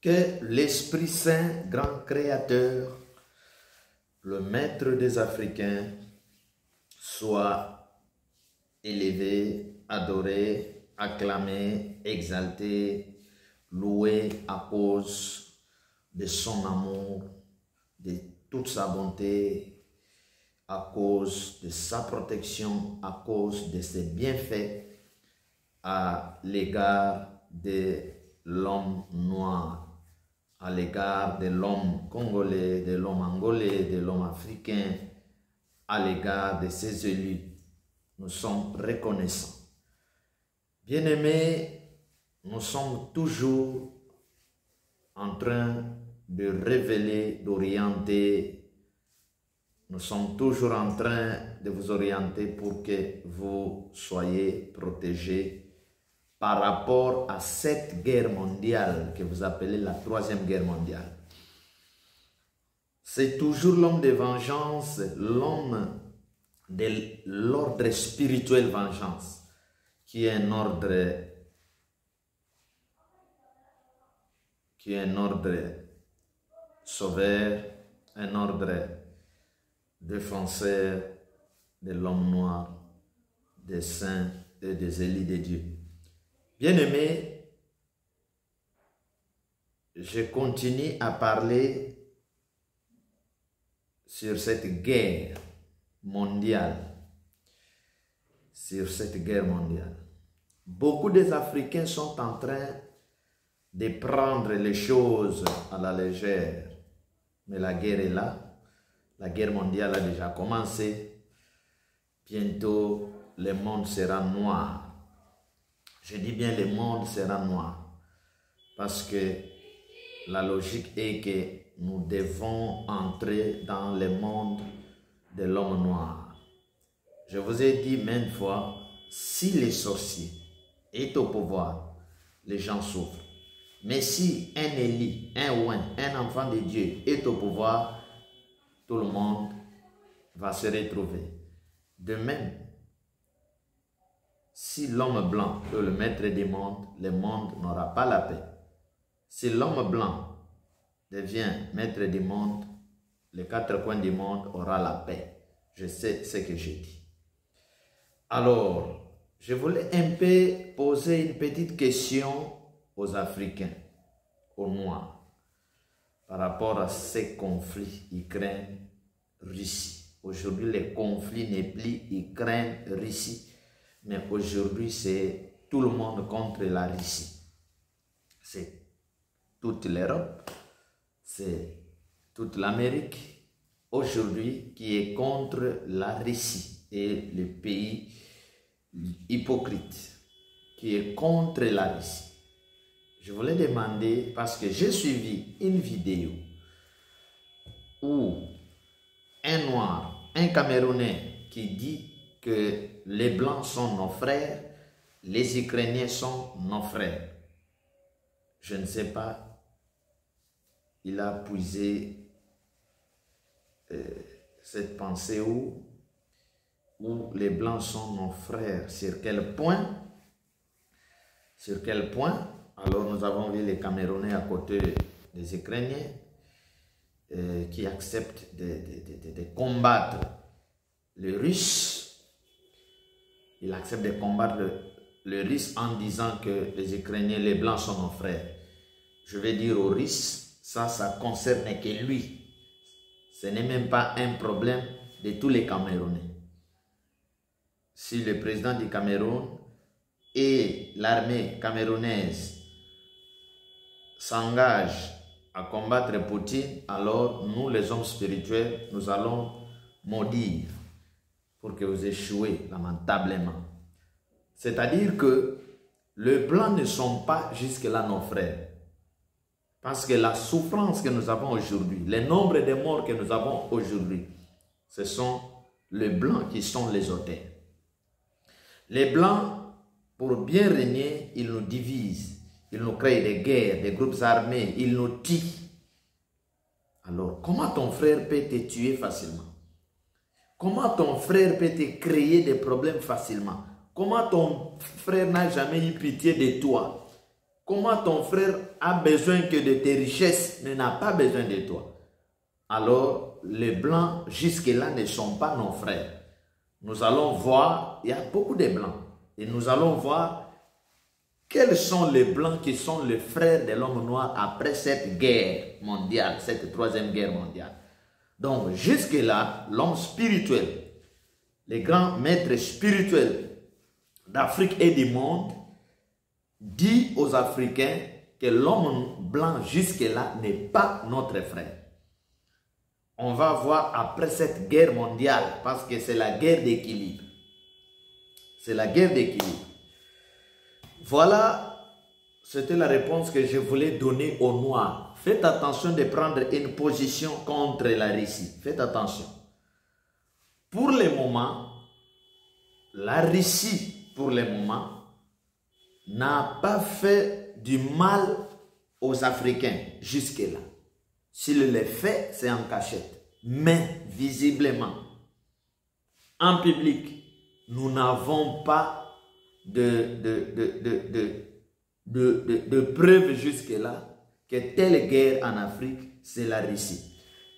Que l'Esprit Saint, grand créateur, le maître des Africains, soit élevé, adoré, acclamé, exalté, loué à cause de son amour, de toute sa bonté, à cause de sa protection, à cause de ses bienfaits à l'égard de l'homme noir, à l'égard de l'homme congolais, de l'homme angolais, de l'homme africain, à l'égard de ses élus. Nous sommes reconnaissants. Bien-aimés, nous sommes toujours en train de révéler, d'orienter. Nous sommes toujours en train de vous orienter pour que vous soyez protégés par rapport à cette guerre mondiale que vous appelez la troisième guerre mondiale. C'est toujours l'homme de vengeance, l'homme de l'ordre spirituel vengeance, qui est un ordre sauveur, un ordre défenseur de l'homme noir, des saints et des élus de Dieu. Bien-aimés, je continue à parler sur cette guerre mondiale. Beaucoup des Africains sont en train de prendre les choses à la légère. Mais la guerre est là. La guerre mondiale a déjà commencé. Bientôt, le monde sera noir. Je dis bien le monde sera noir. Parce que la logique est que nous devons entrer dans le monde de l'homme noir. Je vous ai dit maintes fois, si les sorciers sont au pouvoir, les gens souffrent. Mais si un Élie, un Ouin, un enfant de Dieu est au pouvoir, tout le monde va se retrouver. De même, si l'homme blanc est le maître du monde, le monde n'aura pas la paix. Si l'homme blanc devient maître du monde, les quatre coins du monde aura la paix. Je sais ce que j'ai dit. Alors, je voulais un peu poser une petite question aux Africains, aux Noirs, par rapport à ces conflits Ukraine-Russie. Aujourd'hui, le conflit n'est plus Ukraine-Russie, mais aujourd'hui, c'est tout le monde contre la Russie. C'est toute l'Europe, c'est toute l'Amérique, aujourd'hui, qui est contre la Russie et le pays hypocrite, qui est contre la Russie. Je voulais demander, parce que j'ai suivi une vidéo où un Noir, un Camerounais qui dit que les Blancs sont nos frères, les Ukrainiens sont nos frères. Je ne sais pas, il a puisé cette pensée où les Blancs sont nos frères. Sur quel point? Alors nous avons vu les Camerounais à côté des Ukrainiens qui acceptent de combattre les Russes. Ils acceptent de combattre les Russes en disant que les Ukrainiens, les Blancs sont nos frères. Je vais dire aux Russes, ça concerne que lui. Ce n'est même pas un problème de tous les Camerounais. Si le président du Cameroun et l'armée camerounaise s'engagent à combattre Poutine, alors nous, les hommes spirituels, nous allons maudire pour que vous échouez lamentablement. C'est-à-dire que les Blancs ne sont pas jusque-là nos frères. Parce que la souffrance que nous avons aujourd'hui, le nombre de morts que nous avons aujourd'hui, ce sont les Blancs qui sont les auteurs. Les Blancs, pour bien régner, ils nous divisent. Ils nous créent des guerres, des groupes armés, ils nous tuent. Alors, comment ton frère peut te tuer facilement? Comment ton frère peut te créer des problèmes facilement? Comment ton frère n'a jamais eu pitié de toi? Comment ton frère a besoin que de tes richesses, mais n'a pas besoin de toi? Alors, les Blancs, jusque-là, ne sont pas nos frères. Nous allons voir, il y a beaucoup de Blancs, et nous allons voir quels sont les Blancs qui sont les frères de l'homme noir après cette guerre mondiale, cette troisième guerre mondiale. Donc, jusque-là, l'homme spirituel, les grands maîtres spirituels d'Afrique et du monde, dit aux Africains que l'homme blanc jusque-là n'est pas notre frère. On va voir après cette guerre mondiale, parce que c'est la guerre d'équilibre. C'est la guerre d'équilibre. Voilà, c'était la réponse que je voulais donner aux Noirs. Faites attention de prendre une position contre la Russie. Faites attention. Pour le moment, la Russie, pour le moment, n'a pas fait du mal aux Africains jusque-là. S'il le fait, c'est en cachette. Mais visiblement, en public, nous n'avons pas de preuves jusque-là que telle guerre en Afrique, c'est la Russie.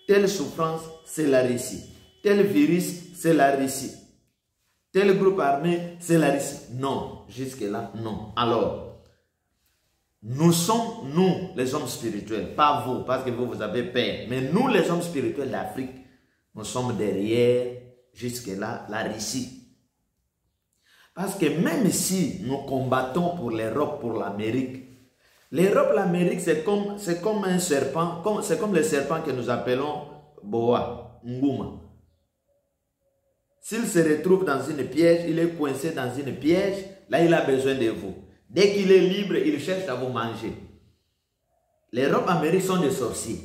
Telle souffrance, c'est la Russie. Tel virus, c'est la Russie. Tel groupe armé, c'est la Russie. Non, jusque-là, non. Alors, nous sommes, nous, les hommes spirituels, pas vous, parce que vous avez peur, mais nous, les hommes spirituels d'Afrique, nous sommes derrière, jusque-là, la Russie. Parce que même si nous combattons pour l'Europe, pour l'Amérique, l'Europe, l'Amérique, c'est comme un serpent, c'est comme le serpent que nous appelons Boa, Ngouma. S'il se retrouve dans une piège, il est coincé dans une piège, là il a besoin de vous. Dès qu'il est libre, il cherche à vous manger. L'Europe, l'Amérique sont des sorciers.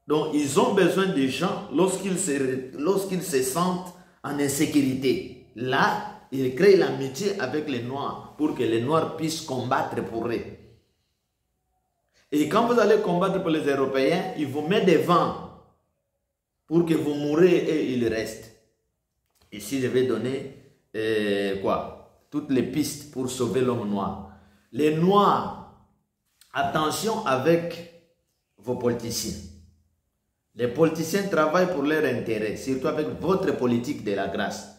Donc ils ont besoin de gens lorsqu'ils se sentent en insécurité. Là, ils créent l'amitié avec les Noirs pour que les Noirs puissent combattre pour eux. Et quand vous allez combattre pour les Européens, ils vous mettent devant pour que vous mourrez et ils restent. Ici, je vais donner toutes les pistes pour sauver l'homme noir. Les Noirs, attention avec vos politiciens. Les politiciens travaillent pour leur intérêt, surtout avec votre politique de la grâce.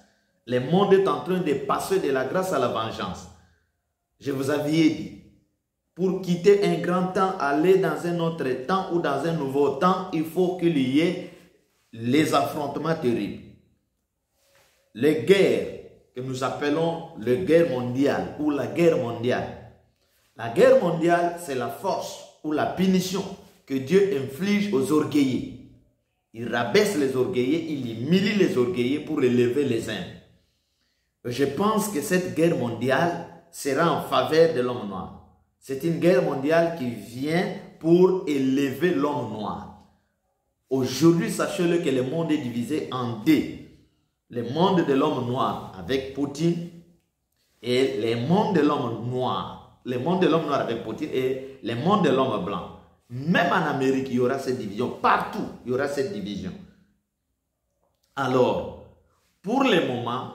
Le monde est en train de passer de la grâce à la vengeance. Je vous avais dit, pour quitter un grand temps, aller dans un autre temps ou dans un nouveau temps, il faut qu'il y ait les affrontements terribles. Les guerres que nous appelons les guerres mondiales ou la guerre mondiale. La guerre mondiale, c'est la force ou la punition que Dieu inflige aux orgueillés. Il rabaisse les orgueillés, il humilie les orgueillés pour élever les humbles. Je pense que cette guerre mondiale sera en faveur de l'homme noir. C'est une guerre mondiale qui vient pour élever l'homme noir. Aujourd'hui, sachez-le que le monde est divisé en deux. Le monde de l'homme noir avec Poutine et le monde de l'homme noir. Le monde de l'homme noir avec Poutine et le monde de l'homme blanc. Même en Amérique, il y aura cette division. Partout, il y aura cette division. Alors, pour le moment,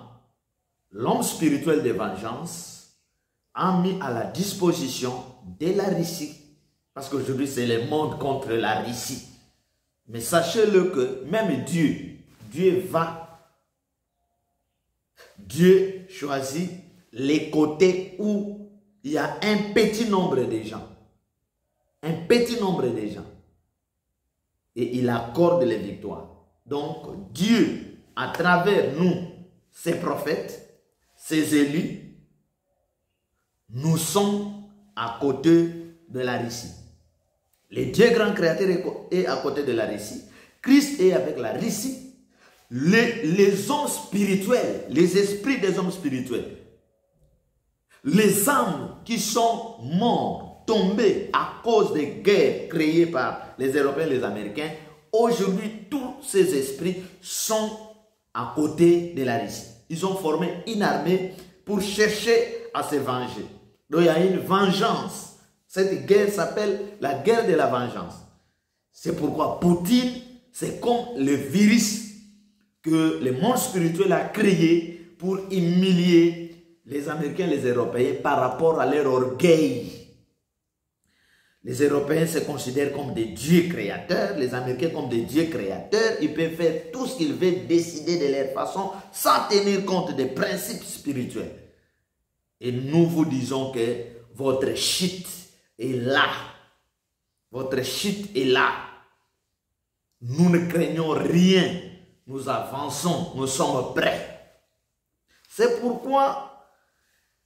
l'homme spirituel de vengeance a mis à la disposition de la Russie. Parce qu'aujourd'hui, c'est le monde contre la Russie. Mais sachez-le que même Dieu choisit les côtés où il y a un petit nombre de gens. Un petit nombre de gens. Et il accorde les victoires. Donc, Dieu, à travers nous, ses prophètes, ses élus, nous sommes à côté de la Russie. Le Dieu grand créateur est à côté de la Russie. Christ est avec la Russie. Les hommes spirituels, les esprits des hommes spirituels, les âmes qui sont morts, tombés à cause des guerres créées par les Européens et les Américains, aujourd'hui, tous ces esprits sont à côté de la Russie. Ils ont formé une armée pour chercher à se venger. Donc il y a une vengeance. Cette guerre s'appelle la guerre de la vengeance. C'est pourquoi Poutine, c'est comme le virus que le monde spirituel a créé pour humilier les Américains et les Européens par rapport à leur orgueil. Les Européens se considèrent comme des dieux créateurs, les Américains comme des dieux créateurs. Ils peuvent faire tout ce qu'ils veulent, décider de leur façon, sans tenir compte des principes spirituels. Et nous vous disons que votre chute est là. Votre chute est là. Nous ne craignons rien. Nous avançons, nous sommes prêts. C'est pourquoi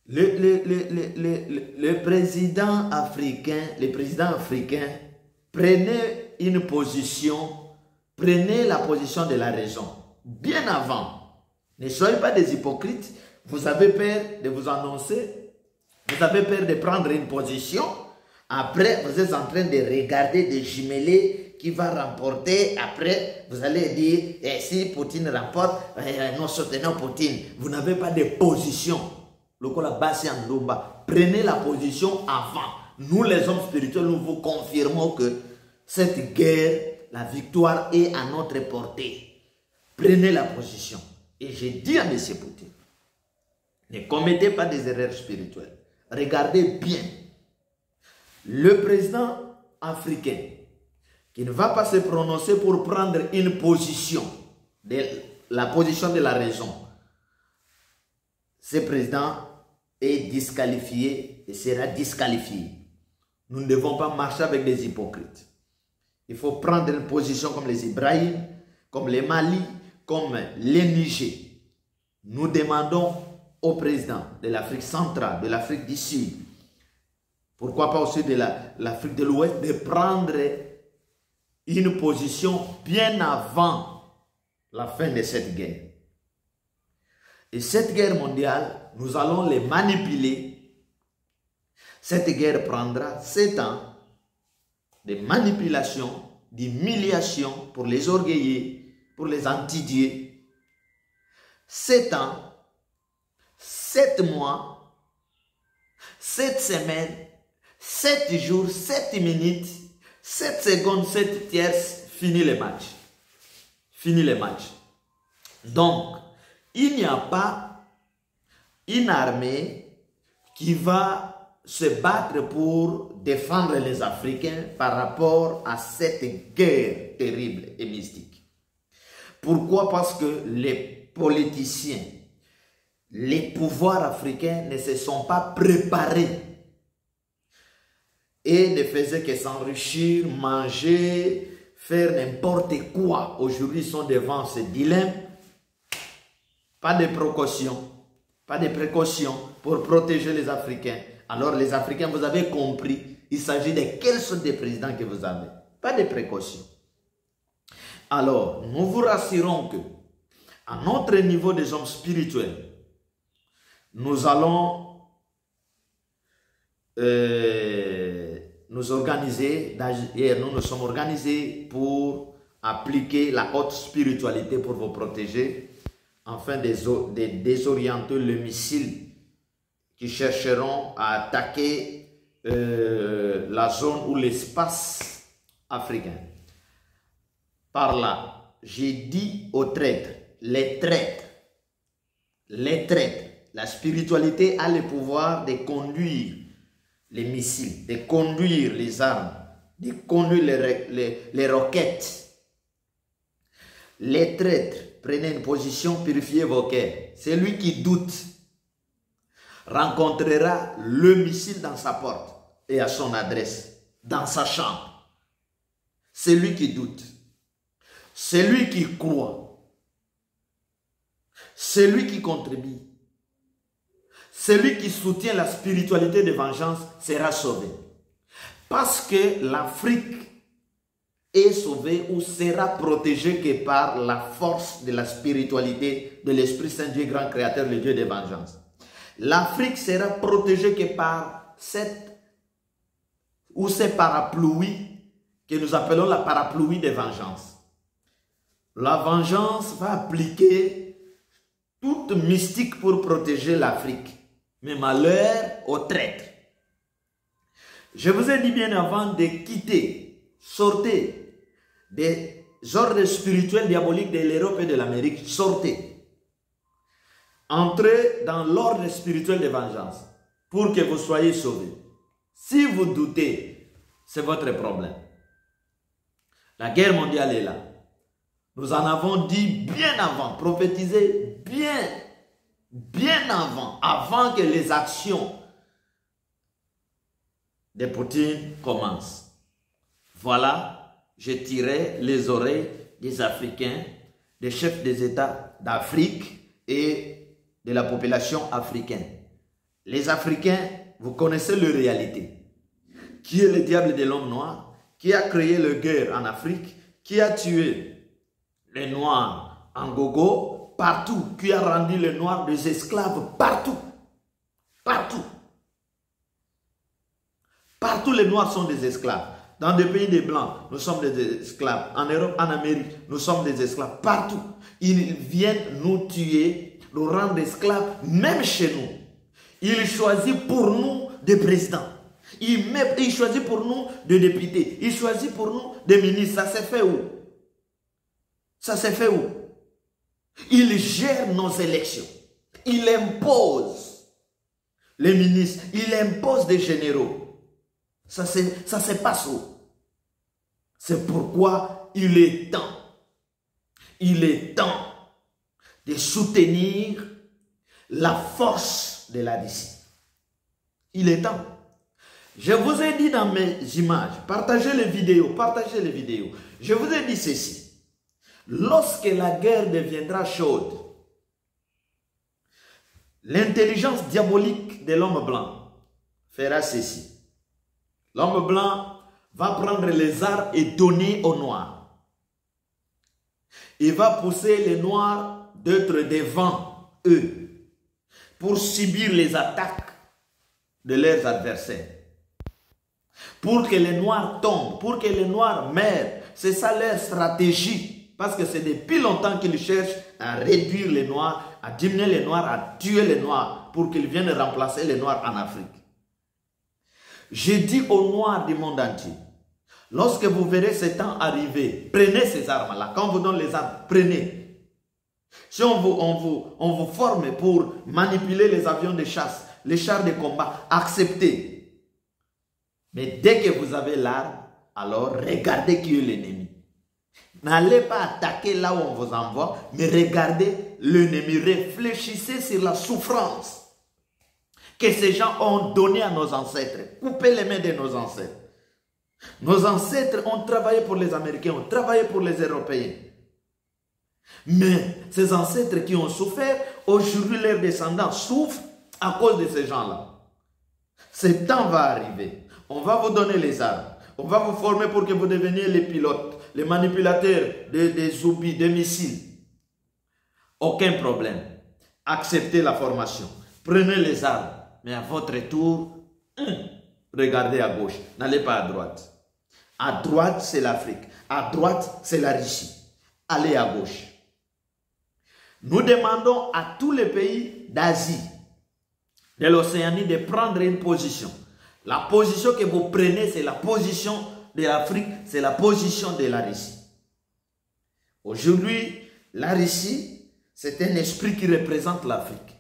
les présidents africains prenaient une position, prenaient la position de la raison. Bien avant. Ne soyez pas des hypocrites. Vous avez peur de vous annoncer. Vous avez peur de prendre une position. Après, vous êtes en train de regarder, de jumeler qui va remporter. Après, vous allez dire, si Poutine remporte, nous soutenons Poutine. Vous n'avez pas de position. Prenez la position avant. Nous, les hommes spirituels, nous vous confirmons que cette guerre, la victoire est à notre portée. Prenez la position. Et j'ai dit à M. Poutine, ne commettez pas des erreurs spirituelles. Regardez bien. Le président africain qui ne va pas se prononcer pour prendre une position, la position de la raison, ce président est disqualifié et sera disqualifié. Nous ne devons pas marcher avec des hypocrites. Il faut prendre une position comme les Ibrahim, comme les Mali, comme les Niger. Nous demandons au président de l'Afrique centrale, de l'Afrique du Sud, pourquoi pas aussi de l'Afrique de l'Ouest, de prendre une position bien avant la fin de cette guerre. Et cette guerre mondiale, nous allons les manipuler. Cette guerre prendra 7 ans de manipulation, d'humiliation pour les orgueillés, pour les anti-dieux. 7 ans, 7 mois, 7 semaines, 7 jours, 7 minutes, 7 secondes, 7 tierces, fini le match. Fini le match. Donc, il n'y a pas une armée qui va se battre pour défendre les Africains par rapport à cette guerre terrible et mystique. Pourquoi? Parce que les politiciens, les pouvoirs africains ne se sont pas préparés et ne faisaient que s'enrichir, manger, faire n'importe quoi. Aujourd'hui, ils sont devant ce dilemme. Pas de précautions pour protéger les Africains. Alors les Africains, vous avez compris, il s'agit de quels sont des présidents que vous avez. Pas de précautions. Alors, nous vous rassurons que, à notre niveau des hommes spirituels, nous allons nous organiser. Nous nous sommes organisés pour appliquer la haute spiritualité pour vous protéger, afin de désorienter le missile qui chercheront à attaquer la zone ou l'espace africain. Par là, j'ai dit aux traîtres, les traîtres, la spiritualité a le pouvoir de conduire les missiles, de conduire les armes, de conduire les roquettes. Les traîtres, prenez une position, purifiez vos cœurs. Celui qui doute rencontrera le missile dans sa porte et à son adresse, dans sa chambre. Celui qui doute, celui qui croit, celui qui contribue, celui qui soutient la spiritualité de vengeance sera sauvé. Parce que l'Afrique est sauvée ou sera protégée que par la force de la spiritualité de l'Esprit Saint, Dieu grand créateur, le Dieu de vengeance. L'Afrique sera protégée que par ces parapluies que nous appelons la parapluie de vengeance. La vengeance va appliquer toute mystique pour protéger l'Afrique. Mais malheur aux traîtres. Je vous ai dit bien avant de quitter, sortez des ordres spirituels diaboliques de l'Europe et de l'Amérique, sortez. Entrez dans l'ordre spirituel de vengeance pour que vous soyez sauvés. Si vous doutez, c'est votre problème. La guerre mondiale est là. Nous en avons dit bien avant, prophétisé bien avant que les actions de Poutine commencent. Voilà, je tirais les oreilles des Africains, des chefs des États d'Afrique et de la population africaine. Les Africains, vous connaissez leur réalité. Qui est le diable de l'homme noir? Qui a créé la guerre en Afrique? Qui a tué les Noirs en Gogo? Partout. Qui a rendu les Noirs des esclaves? Partout. Partout. Partout les Noirs sont des esclaves. Dans des pays des Blancs, nous sommes des esclaves. En Europe, en Amérique, nous sommes des esclaves. Partout. Ils viennent nous tuer, nous rendre esclaves, même chez nous. Ils choisissent pour nous des présidents. Ils choisissent pour nous des députés. Ils choisissent pour nous des ministres. Ça s'est fait où? Ça s'est fait où? Ils gèrent nos élections. Ils imposent les ministres. Ils imposent des généraux. Ça se passe où? C'est pourquoi il est temps de soutenir la force de la Russie. Il est temps. Je vous ai dit dans mes images, partagez les vidéos. Je vous ai dit ceci. Lorsque la guerre deviendra chaude, l'intelligence diabolique de l'homme blanc fera ceci. L'homme blanc va prendre les armes et donner aux noirs. Il va pousser les noirs d'être devant eux pour subir les attaques de leurs adversaires. Pour que les noirs tombent, pour que les noirs meurent. C'est ça leur stratégie. Parce que c'est depuis longtemps qu'ils cherchent à réduire les noirs, à diminuer les noirs, à tuer les noirs pour qu'ils viennent remplacer les noirs en Afrique. J'ai dit aux noirs du monde entier, lorsque vous verrez ce temps arriver, prenez ces armes-là. Quand on vous donne les armes, prenez. Si on vous forme pour manipuler les avions de chasse, les chars de combat, acceptez. Mais dès que vous avez l'arme, alors regardez qui est l'ennemi. N'allez pas attaquer là où on vous envoie, mais regardez l'ennemi. Réfléchissez sur la souffrance que ces gens ont donnée à nos ancêtres. Coupez les mains de nos ancêtres. Nos ancêtres ont travaillé pour les Américains, ont travaillé pour les Européens. Mais ces ancêtres qui ont souffert, aujourd'hui leurs descendants souffrent à cause de ces gens-là. Ce temps va arriver. On va vous donner les armes. On va vous former pour que vous deveniez les pilotes, les manipulateurs des obus, des missiles. Aucun problème. Acceptez la formation. Prenez les armes. Mais à votre tour, regardez à gauche. N'allez pas à droite. À droite, c'est l'Afrique. À droite, c'est la Russie. Allez à gauche. Nous demandons à tous les pays d'Asie, de l'Océanie, de prendre une position. La position que vous prenez, c'est la position de l'Afrique, c'est la position de la Russie. Aujourd'hui, la Russie, c'est un esprit qui représente l'Afrique.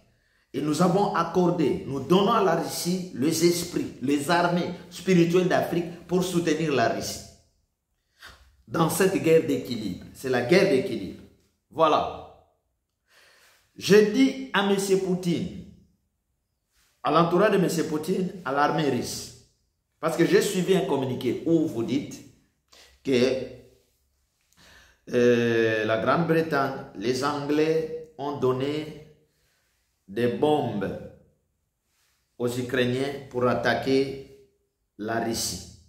Et nous avons accordé, nous donnons à la Russie les esprits, les armées spirituelles d'Afrique pour soutenir la Russie. Dans cette guerre d'équilibre, c'est la guerre d'équilibre. Voilà. Je dis à M. Poutine, à l'entourage de M. Poutine, à l'armée russe. Parce que j'ai suivi un communiqué où vous dites que la Grande-Bretagne, les Anglais ont donné des bombes aux Ukrainiens pour attaquer la Russie.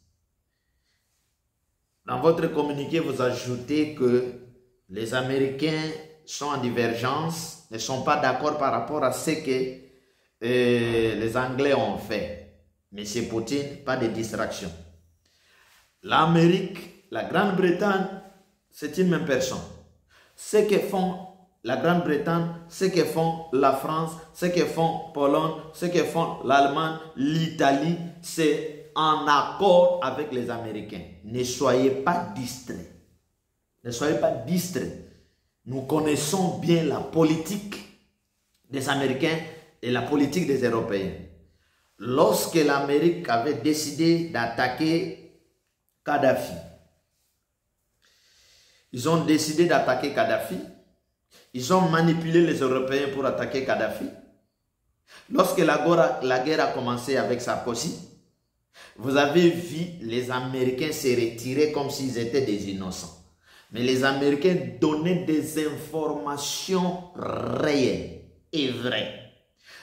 Dans votre communiqué, vous ajoutez que les Américains sont en divergence, ne sont pas d'accord par rapport à ce que les Anglais ont fait. Monsieur Poutine, pas de distraction. L'Amérique, la Grande-Bretagne, c'est une même personne. Ce que font la Grande-Bretagne, ce que font la France, ce que font Pologne, ce que font l'Allemagne, l'Italie, c'est en accord avec les Américains. Ne soyez pas distraits. Ne soyez pas distraits. Nous connaissons bien la politique des Américains et la politique des Européens. Lorsque l'Amérique avait décidé d'attaquer Kadhafi. Ils ont décidé d'attaquer Kadhafi. Ils ont manipulé les Européens pour attaquer Kadhafi. Lorsque la guerre a commencé avec Sarkozy, vous avez vu les Américains se retirer comme s'ils étaient des innocents. Mais les Américains donnaient des informations réelles et vraies.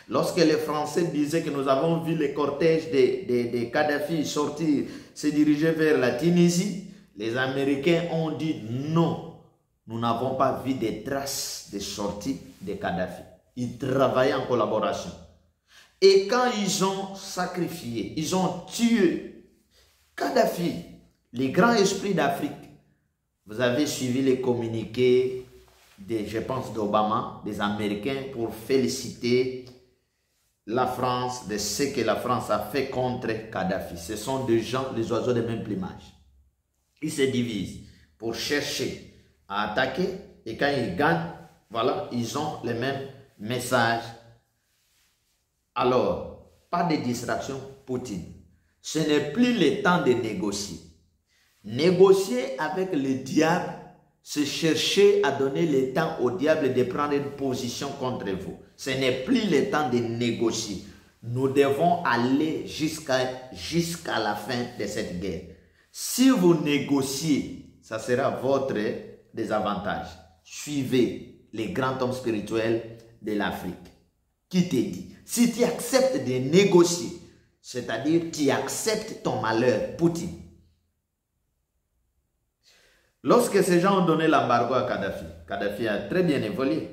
Lorsque les Français disaient que nous avons vu les cortèges de Kadhafi sortir, se diriger vers la Tunisie, les Américains ont dit non, nous n'avons pas vu des traces de sortie de Kadhafi. Ils travaillaient en collaboration. Et quand ils ont sacrifié, ils ont tué Kadhafi, les grands esprits d'Afrique, vous avez suivi les communiqués, je pense, d'Obama, des Américains, pour féliciter la France de ce que la France a fait contre Kadhafi. Ce sont des gens, les oiseaux de même plumage. Ils se divisent pour chercher à attaquer et quand ils gagnent, voilà, ils ont les mêmes messages. Alors, pas de distraction, Poutine. Ce n'est plus le temps de négocier. Négocier avec le diable, c'est chercher à donner le temps au diable de prendre une position contre vous. Ce n'est plus le temps de négocier. Nous devons aller jusqu'à la fin de cette guerre. Si vous négociez, ça sera votre désavantage. Suivez les grands hommes spirituels de l'Afrique. Qui te dit, si tu acceptes de négocier, c'est-à-dire tu acceptes ton malheur, Poutine. Lorsque ces gens ont donné l'embargo à Kadhafi, Kadhafi a très bien évolué.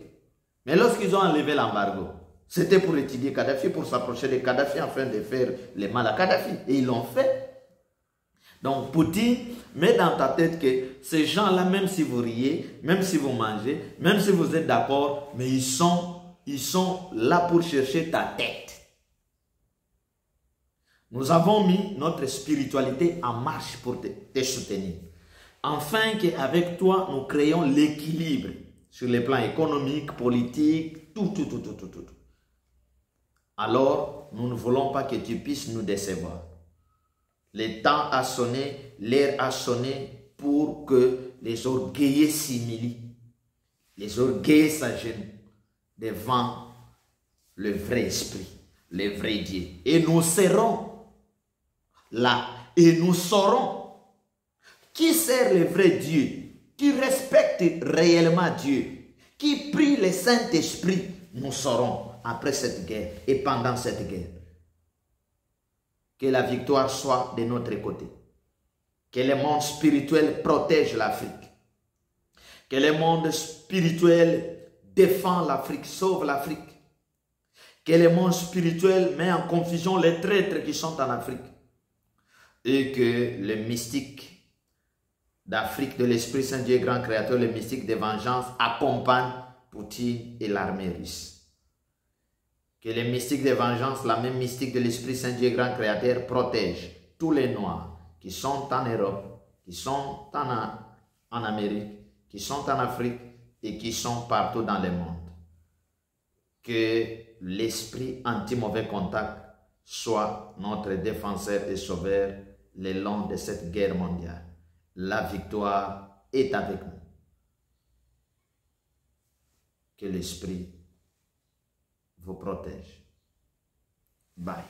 Mais lorsqu'ils ont enlevé l'embargo, c'était pour étudier Kadhafi, pour s'approcher de Kadhafi afin de faire le mal à Kadhafi. Et ils l'ont fait. Donc Poutine met dans ta tête que ces gens-là, même si vous riez, même si vous mangez, même si vous êtes d'accord, mais ils sont là pour chercher ta tête. Nous avons mis notre spiritualité en marche pour te soutenir. Afin qu'avec toi, nous créons l'équilibre sur les plans économiques, politiques, tout. Alors, nous ne voulons pas que tu puisses nous décevoir. Le temps a sonné, l'heure a sonné pour que les orgueilleux s'humilient, les orgueilleux s'agenouillent devant le vrai esprit, le vrai Dieu. Et nous serons là et nous saurons qui sert le vrai Dieu, qui respecte réellement Dieu, qui prie le Saint-Esprit. Nous saurons après cette guerre et pendant cette guerre. Que la victoire soit de notre côté. Que le monde spirituel protège l'Afrique. Que le monde spirituel défend l'Afrique, sauve l'Afrique. Que le monde spirituel met en confusion les traîtres qui sont en Afrique. Et que le mystique d'Afrique, de l'Esprit Saint Dieu, grand créateur, le mystique de vengeance, accompagne Poutine et l'armée russe. Que les mystiques de vengeance, la même mystique de l'Esprit Saint Dieu, grand créateur, protège tous les Noirs qui sont en Europe, qui sont en Amérique, qui sont en Afrique et qui sont partout dans le monde. Que l'esprit anti-mauvais contact soit notre défenseur et sauveur le long de cette guerre mondiale. La victoire est avec nous. Que l'esprit vous protège. Bye.